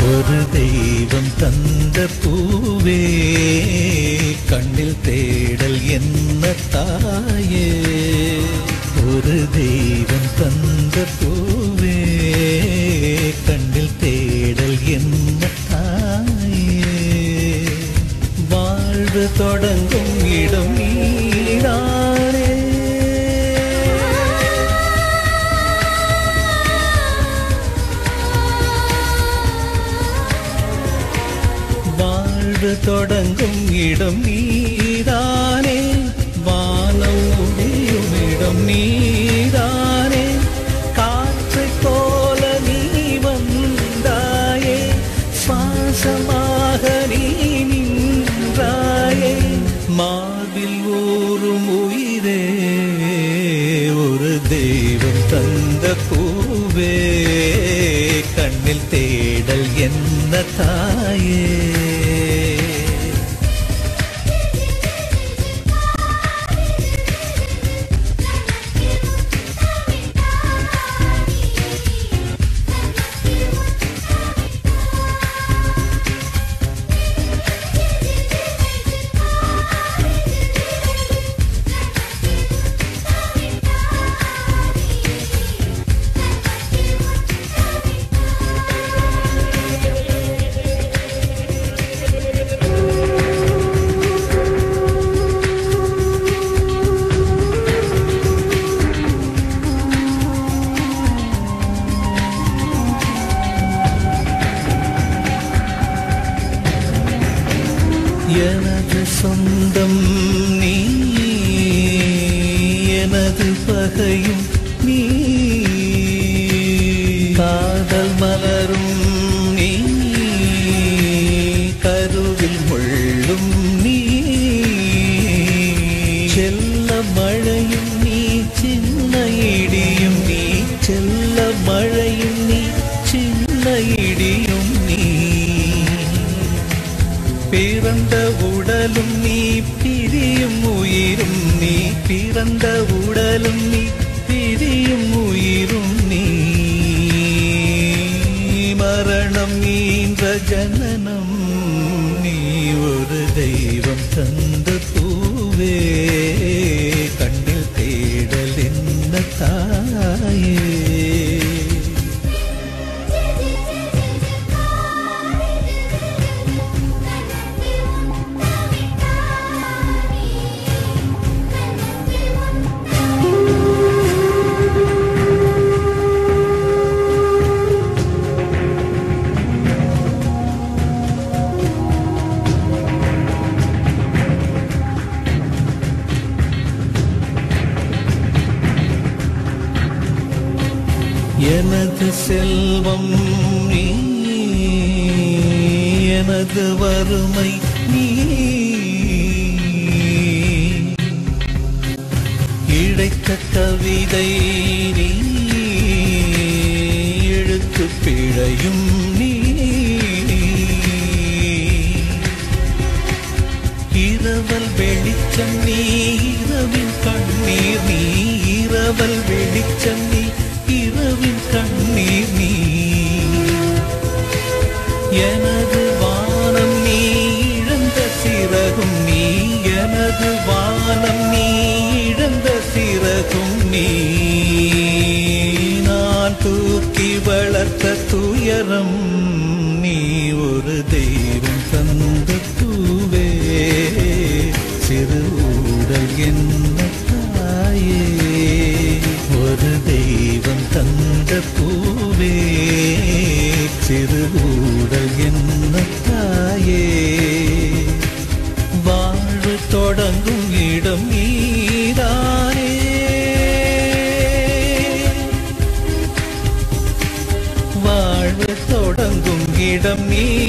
ஒரு தெய்வம் தந்த பூவே கண்ணில் தேடல் என்ன தாயே. ஒரு தெய்வம் தந்த பூவே கண்ணில் தேடல் என்ன தாயே. வாழ்வு தொடங்கும் இடம் நீதானே. தொடங்கும் இடம் நீதானே. வானம் முடியும் இடம் நீதானே. காற்று போல நீ வந்தாயே. சுவாசமாக நீ நின்றாயே. மார்பில் ஊறும் உயிரே ஒரு தெய்வம் தந்த பூவே கண்ணில் தேடல் என்ன தாயே. எனது சொந்தம் நீ, எனது பகையும் நீ. காதல் மலரும் நீ, கருவில் முள்ளும் நீ. செல்ல மழையும் நீ, சின்ன இடியும் நீ. செல்ல மழையும் நீ, சின்ன இடியும் நீ. பிறந்த உடலும் நீ, பிரியும் உயிரும் நீ. பிறந்த உடலும் நீ, பிரியும் உயிரும் நீ. மரணம் ஈன்ற ஜனனம் நீ. ஒரு தெய்வம் தந்த பூவே கண்ணில் தேடல் என்ன தாயே. எனது செல்வம் நீ, எனது வறுமை நீ. இழைத்த கவிதை நீ, எழுத்து பிழையும் நீ. இரவல் வெளிச்சம் நீ, இரவின் கண்ணீர் நீ. இரவல் வெளிச்சம் நீ, இரவின் கண்ணீர் நீ. எனது வானம் நீ, இழந்த சிறகும் நீ. எனது வானம் நீ, இழந்த சிறகும் நீ. நான் தூக்கி வளர்த்த துயரம் நீ. ஒரு தெய்வம் தந்த பூவே சிறு ஊடல் என்ன தாயே. ஒரு தெய்வம் தந்த பூவே சிறு ஊடல் என்ன தாயே. வாழ்வு தொடங்கும் இடம் நீதானே. வாழ்வு தொடங்கும் இடம் நீ.